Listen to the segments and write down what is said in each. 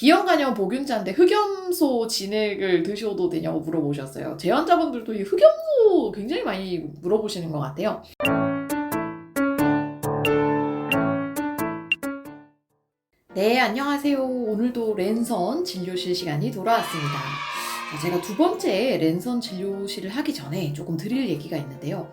비형간염 보균자인데 흑염소 진액을 드셔도 되냐고 물어보셨어요. 제 환자분들도 이 흑염소 굉장히 많이 물어보시는 것 같아요. 네, 안녕하세요. 오늘도 랜선 진료실 시간이 돌아왔습니다. 제가 두 번째 랜선 진료실을 하기 전에 조금 드릴 얘기가 있는데요.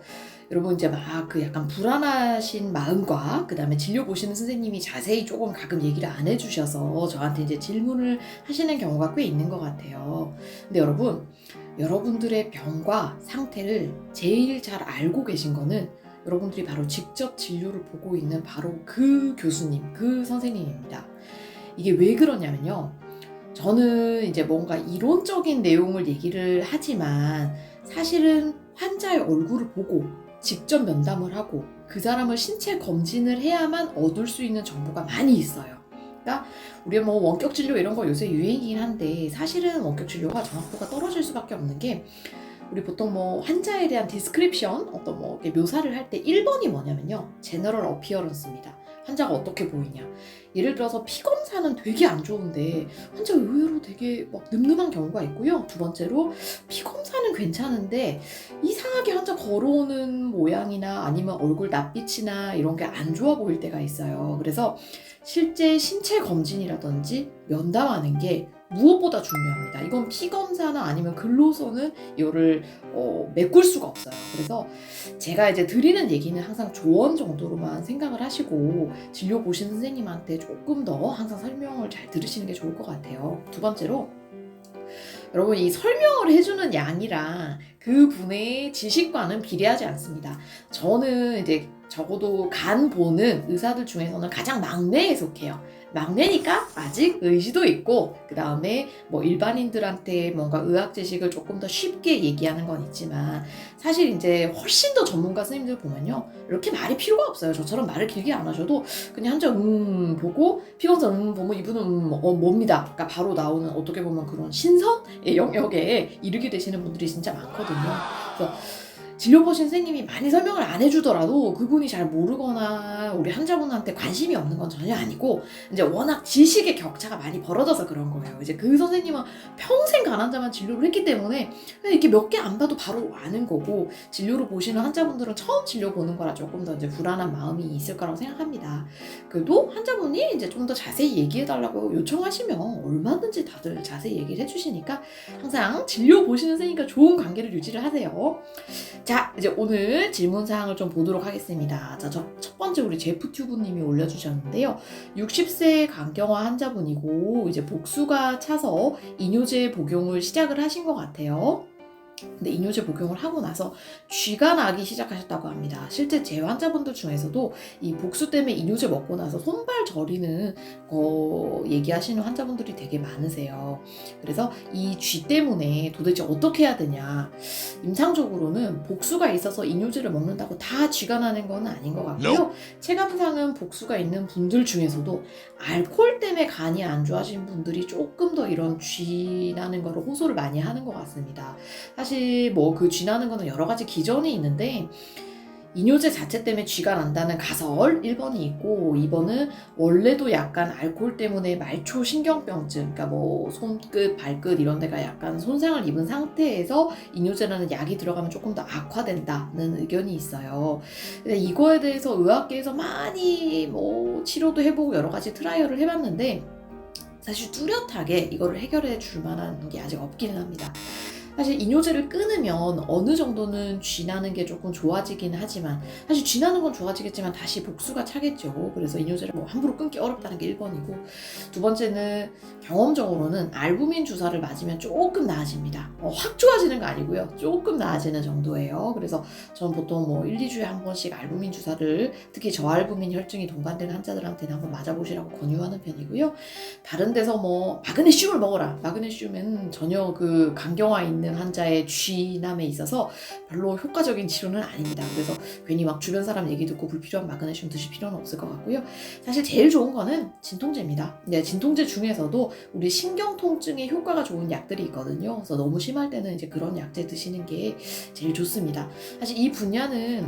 여러분 이제 막 그 약간 불안하신 마음과 그다음에 진료 보시는 선생님이 자세히 조금 가끔 얘기를 안 해주셔서 저한테 이제 질문을 하시는 경우가 꽤 있는 것 같아요. 근데 여러분, 여러분들의 병과 상태를 제일 잘 알고 계신 거는 여러분들이 바로 직접 진료를 보고 있는 바로 그 교수님, 그 선생님입니다. 이게 왜 그러냐면요. 저는 이제 뭔가 이론적인 내용을 얘기를 하지만 사실은 환자의 얼굴을 보고 직접 면담을 하고 그 사람을 신체 검진을 해야만 얻을 수 있는 정보가 많이 있어요. 그러니까 우리 뭐 원격 진료 이런 거 요새 유행이긴 한데 사실은 원격 진료가 정확도가 떨어질 수밖에 없는 게 우리 보통 뭐 환자에 대한 디스크립션 어떤 뭐 묘사를 할 때 1번이 뭐냐면요. 제너럴 어피어런스입니다. 환자가 어떻게 보이냐. 예를 들어서 피 검사는 되게 안 좋은데 환자 의외로 되게 막 늠름한 경우가 있고요. 두 번째로 피 검사는 괜찮은데 이상하게 환자 걸어오는 모양이나 아니면 얼굴 낯빛이나 이런 게 안 좋아 보일 때가 있어요. 그래서 실제 신체 검진이라든지 면담하는 게 무엇보다 중요합니다. 이건 피 검사나 아니면 글로서는 이거를 메꿀 수가 없어요. 그래서 제가 이제 드리는 얘기는 항상 조언 정도로만 생각을 하시고 진료 보시는 선생님한테 조금 더 항상 설명을 잘 들으시는 게 좋을 것 같아요. 두 번째로 여러분 이 설명을 해주는 양이랑 그 분의 지식과는 비례하지 않습니다. 저는 이제 적어도 간 보는 의사들 중에서는 가장 막내에 속해요. 막내니까 아직 의지도 있고 그 다음에 뭐 일반인들한테 뭔가 의학 지식을 조금 더 쉽게 얘기하는 건 있지만 사실 이제 훨씬 더 전문가 선생님들 보면요 이렇게 말이 필요가 없어요. 저처럼 말을 길게 안 하셔도 그냥 한자 보고 피검사 보면 이분은 뭡니다. 그러니까 바로 나오는 어떻게 보면 그런 신선의 영역에 이르게 되시는 분들이 진짜 많거든요. 그래서 진료 보신 선생님이 많이 설명을 안 해주더라도 그분이 잘 모르거나 우리 환자분한테 관심이 없는 건 전혀 아니고 이제 워낙 지식의 격차가 많이 벌어져서 그런 거예요. 이제 그 선생님은 평생 간 환자만 진료를 했기 때문에 이렇게 몇 개 안 봐도 바로 아는 거고 진료를 보시는 환자분들은 처음 진료 보는 거라 조금 더 이제 불안한 마음이 있을 거라고 생각합니다. 그래도 환자분이 이제 좀 더 자세히 얘기해달라고 요청하시면 얼마든지 다들 자세히 얘기를 해주시니까 항상 진료 보시는 선생님과 좋은 관계를 유지를 하세요. 자, 이제 오늘 질문 사항을 좀 보도록 하겠습니다. 자, 첫 번째 우리 제프튜브님이 올려주셨는데요. 60세 간경화 환자분이고 이제 복수가 차서 이뇨제 복용을 시작을 하신 것 같아요. 근데 이뇨제 복용을 하고 나서 쥐가 나기 시작하셨다고 합니다. 실제 제 환자분들 중에서도 이 복수 때문에 이뇨제 먹고 나서 손발 저리는 거 얘기하시는 환자분들이 되게 많으세요. 그래서 이 쥐 때문에 도대체 어떻게 해야 되냐. 임상적으로는 복수가 있어서 이뇨제를 먹는다고 다 쥐가 나는 건 아닌 것 같고요. 체감상은 복수가 있는 분들 중에서도 알코올 때문에 간이 안 좋아진 분들이 조금 더 이런 쥐 나는 거를 호소를 많이 하는 것 같습니다. 사실 뭐 그 쥐 나는 거는 여러 가지 기전이 있는데 이뇨제 자체 때문에 쥐가 난다는 가설 1번이 있고 2번은 원래도 약간 알코올 때문에 말초 신경병증 그러니까 뭐 손끝 발끝 이런 데가 약간 손상을 입은 상태에서 이뇨제라는 약이 들어가면 조금 더 악화된다는 의견이 있어요. 근데 이거에 대해서 의학계에서 많이 뭐 치료도 해보고 여러 가지 트라이얼을 해봤는데 사실 뚜렷하게 이거를 해결해 줄 만한 게 아직 없기는 합니다. 사실 이뇨제를 끊으면 어느 정도는 쥐 나는 게 조금 좋아지긴 하지만 사실 쥐 나는 건 좋아지겠지만 다시 복수가 차겠죠. 그래서 이뇨제를 뭐 함부로 끊기 어렵다는 게 1번이고 두 번째는 경험적으로는 알부민 주사를 맞으면 조금 나아집니다. 확 좋아지는 거 아니고요. 조금 나아지는 정도예요. 그래서 저는 보통 뭐 1, 2주에 한 번씩 알부민 주사를 특히 저알부민 혈증이 동반되는 환자들한테는 한번 맞아보시라고 권유하는 편이고요. 다른 데서 뭐 마그네슘을 먹어라. 마그네슘은 전혀 그 간경화 있는 환자의 쥐남에 있어서 별로 효과적인 치료는 아닙니다. 그래서 괜히 막 주변 사람 얘기 듣고 불필요한 마그네슘 드실 필요는 없을 것 같고요. 사실 제일 좋은 거는 진통제입니다. 네, 진통제 중에서도 우리 신경통증에 효과가 좋은 약들이 있거든요. 그래서 너무 심할 때는 이제 그런 약제 드시는 게 제일 좋습니다. 사실 이 분야는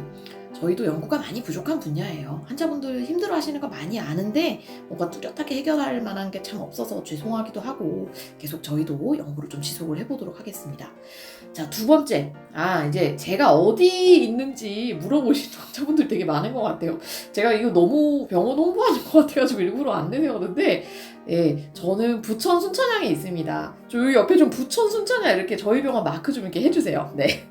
저희도 연구가 많이 부족한 분야예요. 환자분들 힘들어하시는 거 많이 아는데 뭔가 뚜렷하게 해결할 만한 게 참 없어서 죄송하기도 하고 계속 저희도 연구를 좀 지속을 해보도록 하겠습니다. 자, 두 번째. 이제 제가 어디 있는지 물어보시는 환자분들 되게 많은 것 같아요. 제가 이거 너무 병원 홍보하는 것 같아가지고 일부러 안내 세웠는데, 예, 저는 부천 순천향에 있습니다. 저 여기 옆에 좀 부천 순천향 이렇게 저희 병원 마크 좀 이렇게 해주세요. 네.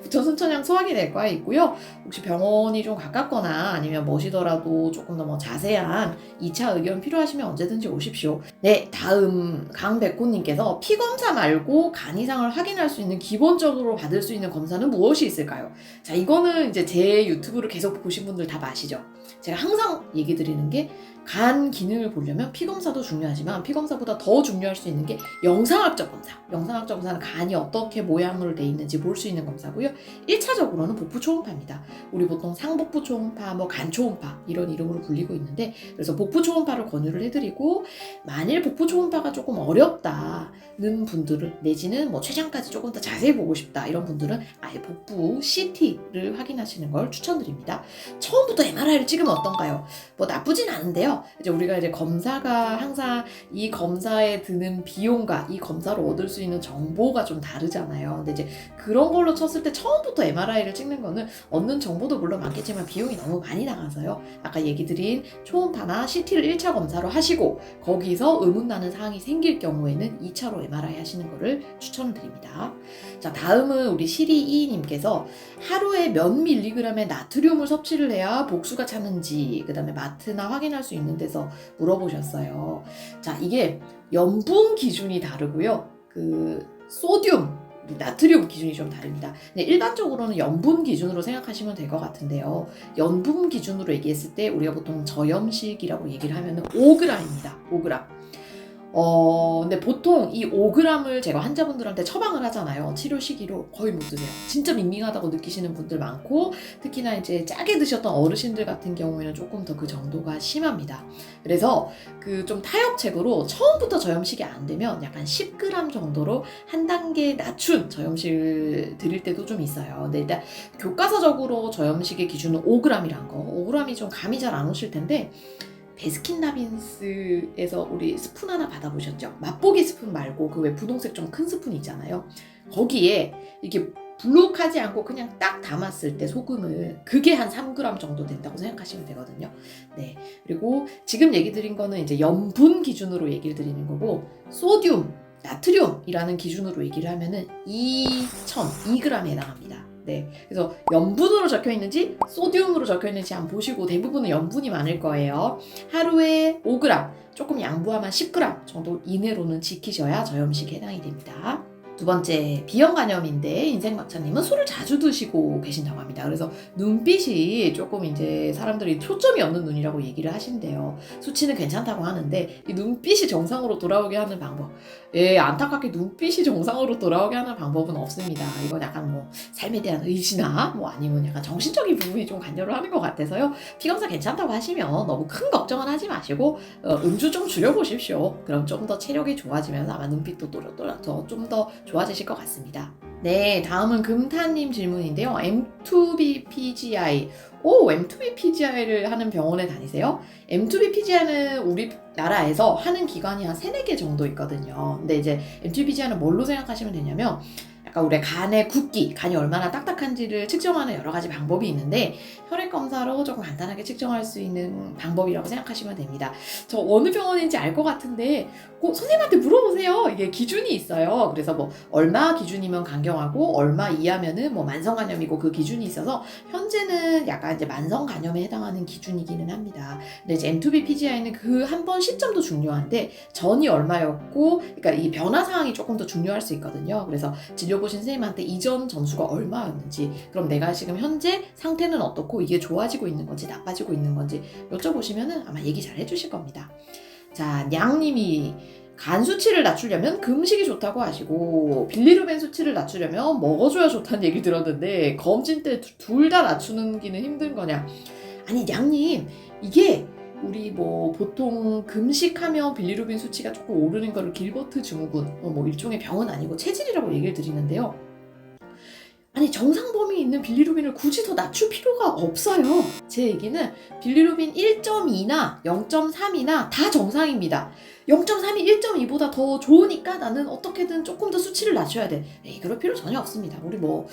부천 순천향 소화기내과에 있고요. 혹시 병원이 좀 가깝거나 아니면 머시더라도 조금 더 뭐 자세한 2차 의견 필요하시면 언제든지 오십시오. 네, 다음 강백호님께서 피검사 말고 간 이상을 확인할 수 있는 기본적으로 받을 수 있는 검사는 무엇이 있을까요? 자, 이거는 이제 제 유튜브를 계속 보신 분들 다 아시죠? 제가 항상 얘기 드리는 게 간 기능을 보려면 피검사도 중요하지만 피검사보다 더 중요할 수 있는 게 영상학적 검사. 영상학적 검사는 간이 어떻게 모양으로 돼 있는지 볼 수 있는 검사고요. 1차적으로는 복부 초음파입니다. 우리 보통 상복부 초음파, 간 초음파 이런 이름으로 불리고 있는데, 그래서 복부 초음파를 권유를 해드리고, 만일 복부 초음파가 조금 어렵다는 분들은, 내지는 췌장까지 조금 더 자세히 보고 싶다 이런 분들은 아예 복부 CT를 확인하시는 걸 추천드립니다. 처음부터 MRI를 찍으면 어떤가요? 나쁘진 않은데요. 이제 우리가 이제 검사가 항상 이 검사에 드는 비용과 이 검사로 얻을 수 있는 정보가 좀 다르잖아요. 근데 이제 그런 걸로 쳤을 때 처음부터 MRI를 찍는 거는 얻는 정보도 물론 많겠지만 비용이 너무 많이 나가서요. 아까 얘기 드린 초음파나 CT를 1차 검사로 하시고 거기서 의문나는 사항이 생길 경우에는 2차로 MRI 하시는 거를 추천드립니다. 자, 다음은 우리 시리이님께서 하루에 몇 밀리그램의 나트륨을 섭취를 해야 복수가 차는지, 그 다음에 마트나 확인할 수 있는 데서 물어보셨어요. 자, 이게 염분 기준이 다르고요. 소듐, 나트륨 기준이 좀 다릅니다. 근데 일반적으로는 염분 기준으로 생각하시면 될 것 같은데요. 염분 기준으로 얘기했을 때 우리가 보통 저염식이라고 얘기를 하면은 5g입니다. 5g. 근데 보통 이 5g을 제가 환자분들한테 처방을 하잖아요. 치료 시기로 거의 못 드세요. 진짜 밍밍하다고 느끼시는 분들 많고, 특히나 이제 짜게 드셨던 어르신들 같은 경우에는 조금 더 그 정도가 심합니다. 그래서 좀 타협책으로 처음부터 저염식이 안 되면 약간 10g 정도로 한 단계 낮춘 저염식을 드릴 때도 좀 있어요. 근데 일단 교과서적으로 저염식의 기준은 5g이란 거, 5g이 좀 감이 잘 안 오실 텐데, 베스킨라빈스에서 우리 스푼 하나 받아보셨죠? 맛보기 스푼 말고 그 왜 분홍색 좀 큰 스푼 있잖아요. 거기에 이렇게 불룩하지 않고 그냥 딱 담았을 때 소금을, 그게 한 3g 정도 된다고 생각하시면 되거든요. 네. 그리고 지금 얘기 드린 거는 이제 염분 기준으로 얘기를 드리는 거고, 소듐, 나트륨이라는 기준으로 얘기를 하면은 2g에 해당합니다. 네, 그래서 염분으로 적혀 있는지 소듐으로 적혀 있는지 한번 보시고, 대부분은 염분이 많을 거예요. 하루에 5g, 조금 양보하면 10g 정도 이내로는 지키셔야 저염식에 해당이 됩니다. 두 번째, 비형 간염인데 인생막차님은 술을 자주 드시고 계신다고 합니다. 그래서 눈빛이 조금 이제 사람들이 초점이 없는 눈이라고 얘기를 하신대요. 수치는 괜찮다고 하는데 이 눈빛이 정상으로 돌아오게 하는 방법, 안타깝게 눈빛이 정상으로 돌아오게 하는 방법은 없습니다. 이건 약간 삶에 대한 의지나 아니면 약간 정신적인 부분이 좀 관여를 하는 것 같아서요. 피검사 괜찮다고 하시면 너무 큰 걱정은 하지 마시고 음주 좀 줄여보십시오. 그럼 좀 더 체력이 좋아지면서 아마 눈빛도 좀 더 좋아지실 것 같습니다. 네, 다음은 금타님 질문인데요. M2B PGI. M2B PGI를 하는 병원에 다니세요? M2B PGI는 우리나라에서 하는 기관이 한 3-4개 정도 있거든요. 근데 이제 M2B PGI는 뭘로 생각하시면 되냐면, 약간 우리 간의 굵기, 간이 얼마나 딱딱한지를 측정하는 여러 가지 방법이 있는데, 혈액 검사로 조금 간단하게 측정할 수 있는 방법이라고 생각하시면 됩니다. 저 어느 병원인지 알 것 같은데 선생님한테 물어보세요. 이게 기준이 있어요. 그래서 얼마 기준이면 간경하고 얼마 이하면은 만성간염이고, 그 기준이 있어서 현재는 약간 이제 만성간염에 해당하는 기준이기는 합니다. 근데 이제 M2B PGI는 그 한 번 시점도 중요한데 전이 얼마였고, 그러니까 이 변화 사항이 조금 더 중요할 수 있거든요. 그래서 진료 보신 선생님한테 이전 점수가 얼마였는지, 그럼 내가 지금 현재 상태는 어떻고 이게 좋아지고 있는 건지 나빠지고 있는 건지 여쭤보시면은 아마 얘기 잘 해주실 겁니다. 자, 냥님이 간 수치를 낮추려면 금식이 좋다고 하시고, 빌리루빈 수치를 낮추려면 먹어줘야 좋다는 얘기 들었는데, 검진 때 둘 다 낮추는 기는 힘든 거냐? 아니, 냥님, 이게 우리 보통 금식하면 빌리루빈 수치가 조금 오르는 거를 길버트 증후군, 일종의 병은 아니고 체질이라고 얘기를 드리는데요. 아니 정상 범위에 있는 빌리루빈을 굳이 더 낮출 필요가 없어요. 제 얘기는 빌리루빈 1.2나 0.3이나 다 정상입니다. 0.3이 1.2보다 더 좋으니까 나는 어떻게든 조금 더 수치를 낮춰야 돼. 에이, 그럴 필요 전혀 없습니다. 우리 뭐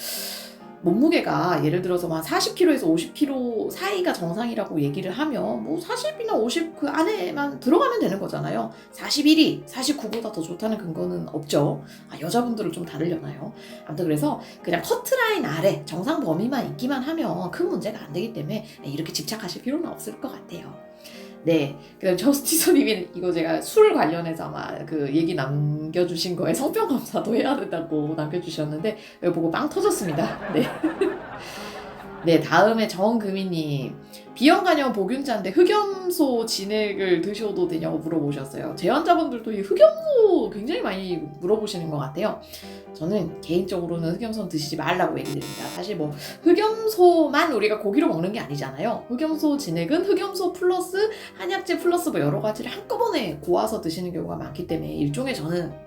몸무게가 예를 들어서 한 40kg에서 50kg 사이가 정상이라고 얘기를 하면 뭐 40이나 50 그 안에만 들어가면 되는 거잖아요. 41이 49보다 더 좋다는 근거는 없죠. 여자분들은 좀 다르려나요? 아무튼 그래서 그냥 커트라인 아래 정상 범위만 있기만 하면 큰 문제가 안 되기 때문에 이렇게 집착하실 필요는 없을 것 같아요. 네, 그다음 저스티서님이 이거 제가 술 관련해서 아마 그 얘기 남겨주신 거에 성병 검사도 해야 된다고 남겨주셨는데 이거 보고 빵 터졌습니다. 네. 네, 다음에 정금희님 비형간염 보균자인데 흑염소 진액을 드셔도 되냐고 물어보셨어요. 제 환자분들도 이 흑염소 굉장히 많이 물어보시는 것 같아요. 저는 개인적으로는 흑염소는 드시지 말라고 얘기 드립니다. 사실 뭐 흑염소만 우리가 고기로 먹는 게 아니잖아요. 흑염소 진액은 흑염소 플러스 한약재 플러스 뭐 여러 가지를 한꺼번에 고아서 드시는 경우가 많기 때문에 일종의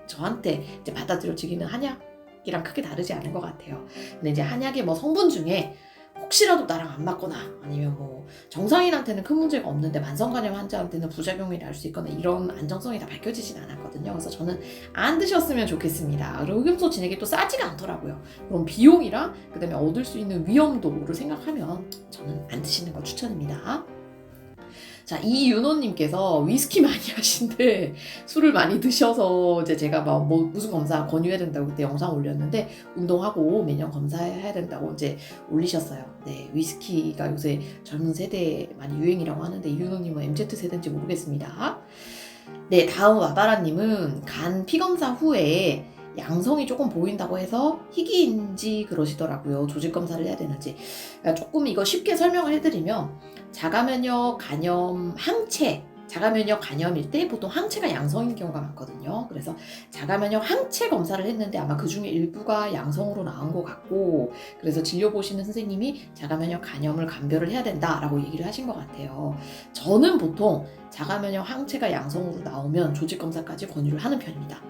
저한테 이제 받아들여지기는 한약이랑 크게 다르지 않은 것 같아요. 근데 이제 한약의 뭐 성분 중에 혹시라도 나랑 안 맞거나 아니면 뭐 정상인한테는 큰 문제가 없는데 만성간염 환자한테는 부작용이 날 수 있거나 이런 안정성이 다 밝혀지진 않았거든요. 그래서 저는 안 드셨으면 좋겠습니다. 그리고 흑염소 진액이 또 싸지가 않더라고요. 그럼 비용이랑 그다음에 얻을 수 있는 위험도를 생각하면 저는 안 드시는 거 추천입니다. 자, 이윤호님께서 위스키 많이 하신데 술을 많이 드셔서 이제 제가 뭐 무슨 검사 권유해야 된다고 그때 영상 올렸는데 운동하고 매년 검사해야 된다고 이제 올리셨어요. 네, 위스키가 요새 젊은 세대에 많이 유행이라고 하는데 이윤호님은 MZ 세대인지 모르겠습니다. 네, 다음 와바라님은 간 피검사 후에 양성이 조금 보인다고 해서 희귀인지 그러시더라고요. 조직 검사를 해야 되는지. 그러니까 조금 이거 쉽게 설명을 해드리면 자가면역 간염 항체, 자가면역 간염일 때 보통 항체가 양성인 경우가 많거든요. 그래서 자가면역 항체 검사를 했는데 아마 그 중에 일부가 양성으로 나온 것 같고, 그래서 진료 보시는 선생님이 자가면역 간염을 감별을 해야 된다라고 얘기를 하신 것 같아요. 저는 보통 자가면역 항체가 양성으로 나오면 조직 검사까지 권유를 하는 편입니다.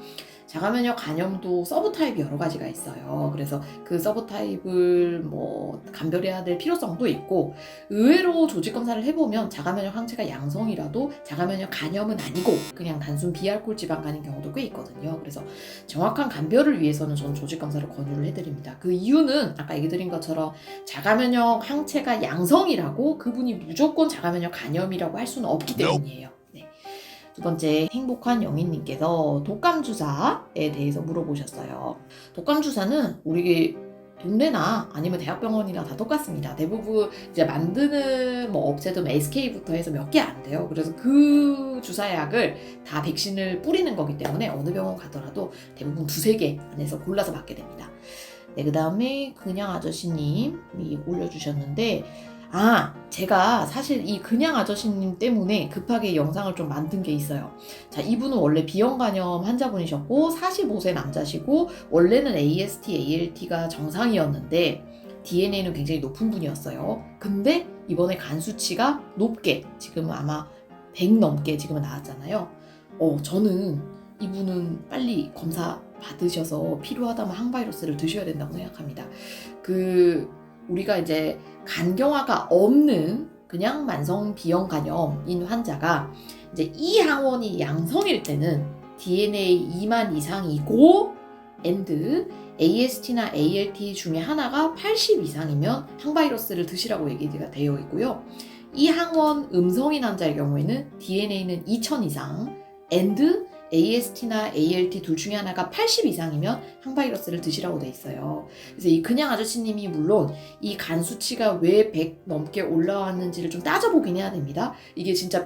자가면역 간염도 서브타입이 여러 가지가 있어요. 그래서 그 서브타입을 뭐 감별해야 될 필요성도 있고, 의외로 조직 검사를 해보면 자가면역 항체가 양성이라도 자가면역 간염은 아니고 그냥 단순 비알코올 지방간인 경우도 꽤 있거든요. 그래서 정확한 감별을 위해서는 저는 조직 검사를 권유를 해드립니다. 그 이유는 아까 얘기 드린 것처럼 자가면역 항체가 양성이라고 그분이 무조건 자가면역 간염이라고 할 수는 없기 때문이에요. 네. 두 번째, 행복한 영희님께서 독감 주사에 대해서 물어보셨어요. 독감 주사는 우리 동네나 아니면 대학병원이랑 다 똑같습니다. 대부분 이제 만드는 뭐 업체도 SK부터 해서 몇 개 안 돼요. 그래서 그 주사약을 다 백신을 뿌리는 거기 때문에 어느 병원 가더라도 대부분 2-3개 안에서 골라서 맞게 됩니다. 네, 그 다음에 그냥 아저씨님이 올려주셨는데, 제가 사실 이 그냥 아저씨님 때문에 급하게 영상을 좀 만든 게 있어요. 자, 이분은 원래 비형간염 환자분이셨고 45세 남자시고 원래는 AST, ALT가 정상이었는데 DNA는 굉장히 높은 분이었어요. 근데 이번에 간 수치가 높게 지금은 아마 100 넘게 지금은 나왔잖아요. 저는 이분은 빨리 검사 받으셔서 필요하다면 항바이러스를 드셔야 된다고 생각합니다. 우리가 이제 간경화가 없는 그냥 만성 비형간염인 환자가 이제 이 항원이 양성일 때는 DNA 2만 이상이고 and AST나 ALT 중에 하나가 80 이상이면 항바이러스를 드시라고 얘기가 되어 있고요. 이 항원 음성인 환자의 경우에는 DNA는 2000 이상 and AST나 ALT 둘 중에 하나가 80 이상이면 항바이러스를 드시라고 돼 있어요. 그래서 이 그냥 아저씨님이 물론 이 간 수치가 왜 100 넘게 올라왔는지를 좀 따져보긴 해야 됩니다. 이게 진짜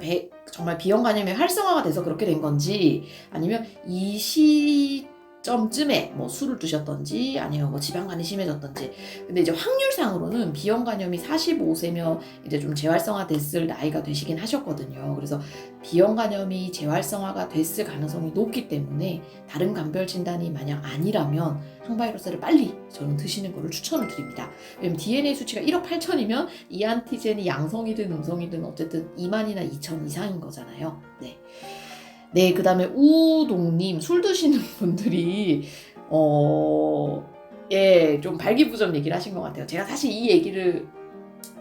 정말 비형간염이 활성화가 돼서 그렇게 된 건지 아니면 이 시점쯤에 뭐 술을 드셨던지 아니면 뭐 지방간이 심해졌던지. 근데 이제 확률상으로는 비형간염이 45세면 이제 좀 재활성화 됐을 나이가 되시긴 하셨거든요. 그래서 비형간염이 재활성화가 됐을 가능성이 높기 때문에 다른 감별 진단이 만약 아니라면 항바이러스를 빨리 저는 드시는 것을 추천을 드립니다. 왜냐면 DNA 수치가 1억 8천이면 이 안티젠이 양성이든 음성이든 어쨌든 2만이나 2천 이상인 거잖아요. 네, 그 다음에 우동님, 술 드시는 분들이 예, 좀 발기부전 얘기를 하신 것 같아요. 제가 사실 이 얘기를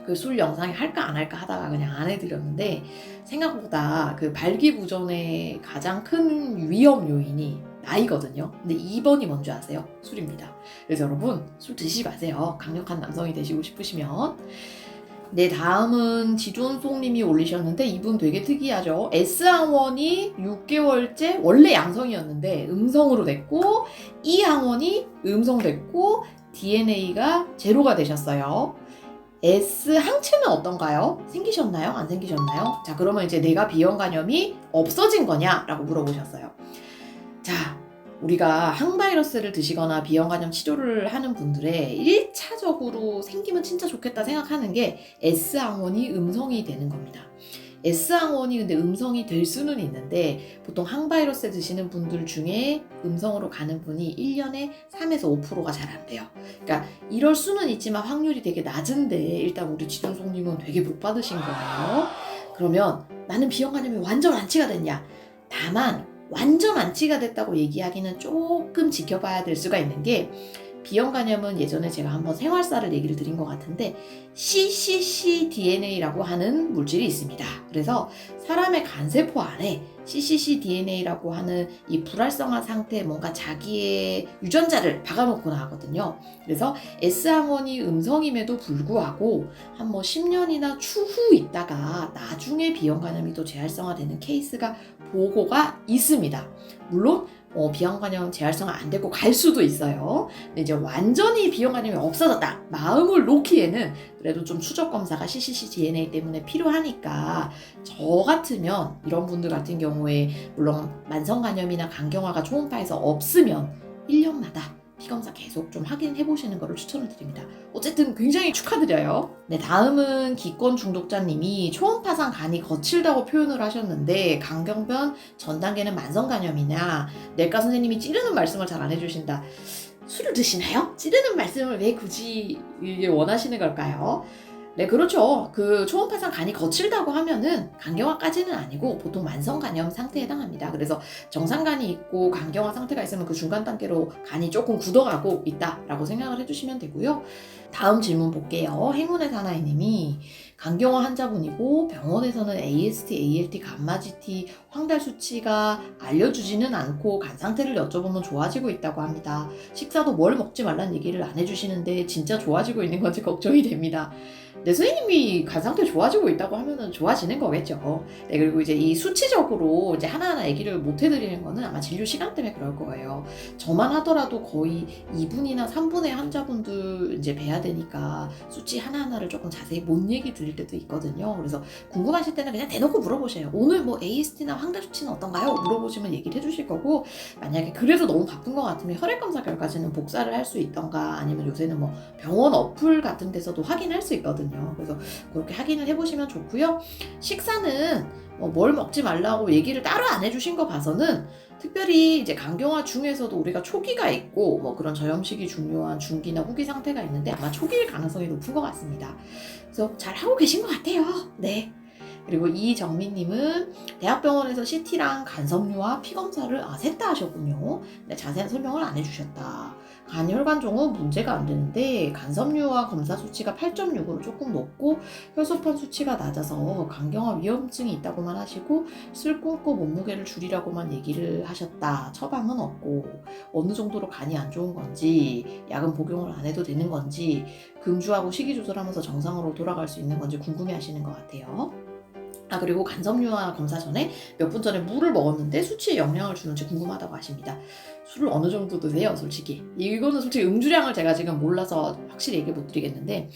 그 술 영상에 할까 안 할까 하다가 그냥 안 해드렸는데, 생각보다 그 발기부전의 가장 큰 위험 요인이 나이거든요. 근데 2번이 뭔지 아세요? 술입니다. 그래서 여러분, 술 드시지 마세요. 강력한 남성이 되시고 싶으시면. 네, 다음은 지존송님이 올리셨는데, 이분 되게 특이하죠. S항원이 6개월째 원래 양성이었는데 음성으로 됐고, E항원이 음성됐고, DNA가 제로가 되셨어요. S 항체는 어떤가요? 생기셨나요? 안 생기셨나요? 자, 그러면 이제 내가 비형 간염이 없어진 거냐? 라고 물어보셨어요. 자, 우리가 항바이러스를 드시거나 비형 간염 치료를 하는 분들의 1차적으로 생기면 진짜 좋겠다 생각하는 게 S항원이 음성이 되는 겁니다. S항원이 근데 음성이 될 수는 있는데, 보통 항바이러스 드시는 분들 중에 음성으로 가는 분이 1년에 3에서 5%가 잘 안 돼요. 그러니까 이럴 수는 있지만 확률이 되게 낮은데, 일단 우리 지존송님은 되게 못 받으신 거예요. 그러면 나는 비형 간염이 완전 완치가 됐냐? 다만 완전 완치가 됐다고 얘기하기는 조금 지켜봐야 될 수가 있는 게, 비형 간염은 예전에 제가 한번 생활사를 얘기를 드린 것 같은데 cccDNA라고 하는 물질이 있습니다. 그래서 사람의 간세포 안에 cccDNA라고 하는 이 불활성화 상태에 뭔가 자기의 유전자를 박아놓고 나가거든요. 그래서 S항원이 음성임에도 불구하고 한 뭐 10년이나 추후 있다가 나중에 비형 간염이 또 재활성화되는 케이스가 보고가 있습니다. 물론 비형 간염 재활성화 안 되고 갈 수도 있어요. 근데 이제 완전히 비형 간염이 없어졌다 마음을 놓기에는 그래도 좀 추적 검사가 cccDNA 때문에 필요하니까, 저 같으면 이런 분들 같은 경우에 물론 만성 간염이나 간경화가 초음파에서 없으면 1년마다 피검사 계속 좀 확인해 보시는 거를 추천을 드립니다. 어쨌든 굉장히 축하드려요. 네, 다음은 기권 중독자님이 초음파상 간이 거칠다고 표현을 하셨는데, 간경변 전 단계는 만성 간염이냐, 내과 선생님이 찌르는 말씀을 잘 안 해주신다. 술을 드시나요? 찌르는 말씀을 왜 굳이 이게 원하시는 걸까요? 네, 그렇죠. 그 초음파상 간이 거칠다고 하면은 간경화까지는 아니고 보통 만성 간염 상태에 해당합니다. 그래서 정상간이 있고 간경화 상태가 있으면 그 중간 단계로 간이 조금 굳어가고 있다라고 생각을 해주시면 되고요. 다음 질문 볼게요. 행운의 사나이님이 간경화 환자분이고 병원에서는 AST, ALT, 감마GT, 황달 수치가 알려주지는 않고 간 상태를 여쭤보면 좋아지고 있다고 합니다. 식사도 뭘 먹지 말라는 얘기를 안 해주시는데 진짜 좋아지고 있는 건지 걱정이 됩니다. 네, 선생님이 간 상태 좋아지고 있다고 하면은 좋아지는 거겠죠. 네, 그리고 이제 이 수치적으로 이제 하나하나 얘기를 못 해드리는 거는 아마 진료 시간 때문에 그럴 거예요. 저만 하더라도 거의 2분이나 3분의 환자분들 이제 뵈야 되니까 수치 하나하나를 조금 자세히 못 얘기 드릴 때도 있거든요. 그래서 궁금하실 때는 그냥 대놓고 물어보세요. 오늘 뭐 AST나 황달 수치는 어떤가요? 물어보시면 얘기를 해주실 거고, 만약에 그래도 너무 바쁜 것 같으면 혈액검사 결과지는 복사를 할 수 있던가, 아니면 요새는 뭐 병원 어플 같은 데서도 확인할 수 있거든요. 그래서 그렇게 확인을 해보시면 좋고요. 식사는 뭘 먹지 말라고 얘기를 따로 안 해주신 거 봐서는, 특별히 이제 간경화 중에서도 우리가 초기가 있고 뭐 그런 저염식이 중요한 중기나 후기 상태가 있는데 아마 초기일 가능성이 높은 것 같습니다. 그래서 잘 하고 계신 것 같아요. 네. 그리고 이정민님은 대학병원에서 CT랑 간섬유와 피검사를 셋 다 하셨군요. 근데 자세한 설명을 안 해주셨다. 간혈관종은 문제가 안 되는데 간섬유와 검사 수치가 8.6으로 조금 높고 혈소판 수치가 낮아서 간경화 위험증이 있다고만 하시고 술 끊고 몸무게를 줄이라고만 얘기를 하셨다. 처방은 없고 어느 정도로 간이 안 좋은 건지, 약은 복용을 안 해도 되는 건지, 금주하고 식이 조절하면서 정상으로 돌아갈 수 있는 건지 궁금해 하시는 것 같아요. 그리고 간섬유화 검사 전에 몇 분 전에 물을 먹었는데 수치에 영향을 주는지 궁금하다고 하십니다. 술을 어느 정도 드세요, 솔직히? 이거는 솔직히 음주량을 제가 지금 몰라서 확실히 얘기 못 드리겠는데,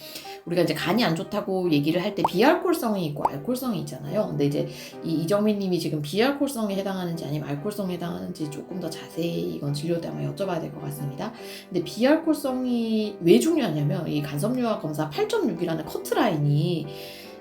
우리가 이제 간이 안 좋다고 얘기를 할 때 비알코올성이 있고 알코올성이 있잖아요. 근데 이제 이정민 님이 지금 비알코올성에 해당하는지 아니면 알코올성에 해당하는지 조금 더 자세히 이건 진료 때 한번 여쭤봐야 될 것 같습니다. 근데 비알코올성이 왜 중요하냐면, 이 간섬유화 검사 8.6이라는 커트라인이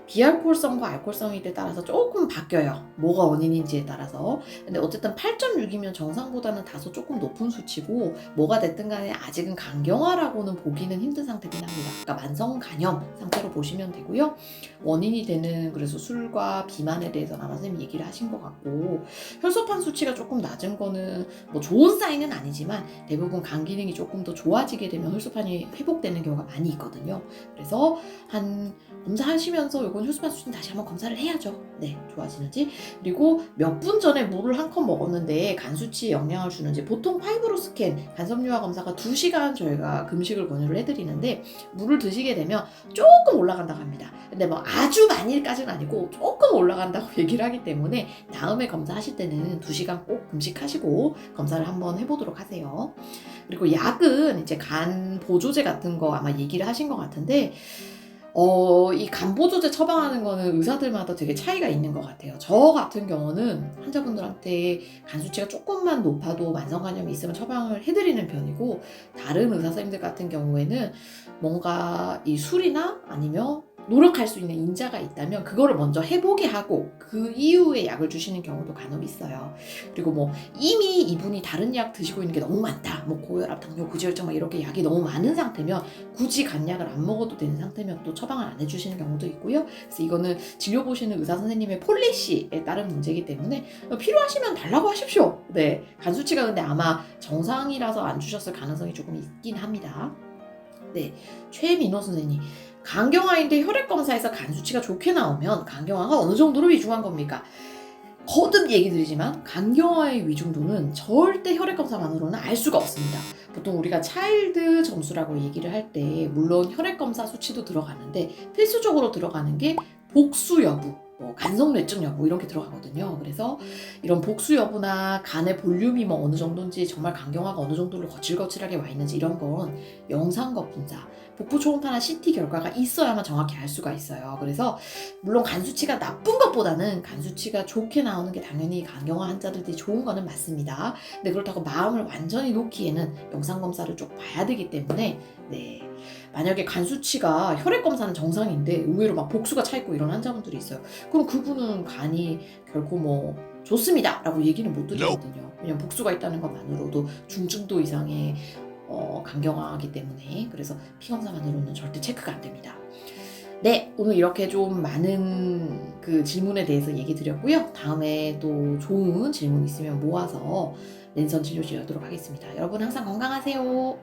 비알코올성과 알코올성에 따라서 조금 바뀌어요. 뭐가 원인인지에 따라서. 근데 어쨌든 8.6이면 정상보다는 다소 조금 높은 수치고 뭐가 됐든 간에 아직은 간경화라고는 보기는 힘든 상태긴 합니다. 그러니까 만성 간염 상태로 보시면 되고요. 원인이 되는 그래서 술과 비만에 대해서는 아마 선생님이 얘기를 하신 것 같고 혈소판 수치가 조금 낮은 거는 뭐 좋은 사인은 아니지만 대부분 간 기능이 조금 더 좋아지게 되면 혈소판이 회복되는 경우가 많이 있거든요. 그래서 한 검사하시면서 이건 혈소판 수치는 다시 한번 검사를 해야죠. 네, 좋아지는지. 그리고 몇 분 전에 물을 한 컵 먹었는데 간 수치에 영향을 주는지 보통 파이브로 스캔 간섬유화 검사가 2시간 저희가 금식을 권유를 해드리는데 물을 드시게 되면 조금 올라간다고 합니다. 근데 뭐 아주 많이까지는 아니고 조금 올라간다고 얘기를 하기 때문에 다음에 검사하실 때는 2시간 꼭 금식하시고 검사를 한번 해보도록 하세요. 그리고 약은 이제 간 보조제 같은 거 아마 얘기를 하신 것 같은데 이 간보조제 처방하는 거는 의사들마다 되게 차이가 있는 것 같아요. 저 같은 경우는 환자분들한테 간 수치가 조금만 높아도 만성간염이 있으면 처방을 해드리는 편이고 다른 의사 선생님들 같은 경우에는 뭔가 이 술이나 아니면 노력할 수 있는 인자가 있다면 그거를 먼저 해보게 하고 그 이후에 약을 주시는 경우도 간혹 있어요. 그리고 뭐 이미 이분이 다른 약 드시고 있는 게 너무 많다. 뭐 고혈압, 당뇨, 고지혈증 막 이렇게 약이 너무 많은 상태면 굳이 간약을 안 먹어도 되는 상태면 또 처방을 안 해주시는 경우도 있고요. 그래서 이거는 진료 보시는 의사 선생님의 폴리시에 따른 문제이기 때문에 필요하시면 달라고 하십시오. 네, 간 수치가 근데 아마 정상이라서 안 주셨을 가능성이 조금 있긴 합니다. 네, 최민호 선생님. 간경화인데 혈액검사에서 간 수치가 좋게 나오면 간경화가 어느 정도로 위중한 겁니까? 거듭 얘기 드리지만 간경화의 위중도는 절대 혈액검사만으로는 알 수가 없습니다. 보통 우리가 차일드 점수라고 얘기를 할 때 물론 혈액검사 수치도 들어가는데 필수적으로 들어가는 게 복수 여부, 뭐 간성뇌증 여부 이런 게 들어가거든요. 그래서 이런 복수 여부나 간의 볼륨이 뭐 어느 정도인지 정말 간경화가 어느 정도로 거칠거칠하게 와 있는지 이런 건 영상거 분사, 복부 초음파나 CT 결과가 있어야만 정확히 알 수가 있어요. 그래서 물론 간 수치가 나쁜 것보다는 간 수치가 좋게 나오는 게 당연히 간경화 환자들이 좋은 거는 맞습니다. 근데 그렇다고 마음을 완전히 놓기에는 영상 검사를 쭉 봐야 되기 때문에 네. 만약에 간 수치가 혈액 검사는 정상인데 의외로 막 복수가 차 있고 이런 환자분들이 있어요. 그럼 그분은 간이 결코 뭐 좋습니다 라고 얘기는 못 드리거든요. 왜냐면 복수가 있다는 것만으로도 중증도 이상의 간경화이기 때문에 그래서 피검사만으로는 절대 체크가 안 됩니다. 네, 오늘 이렇게 좀 많은 그 질문에 대해서 얘기 드렸고요. 다음에 또 좋은 질문 있으면 모아서 랜선 진료실 열도록 하겠습니다. 여러분 항상 건강하세요.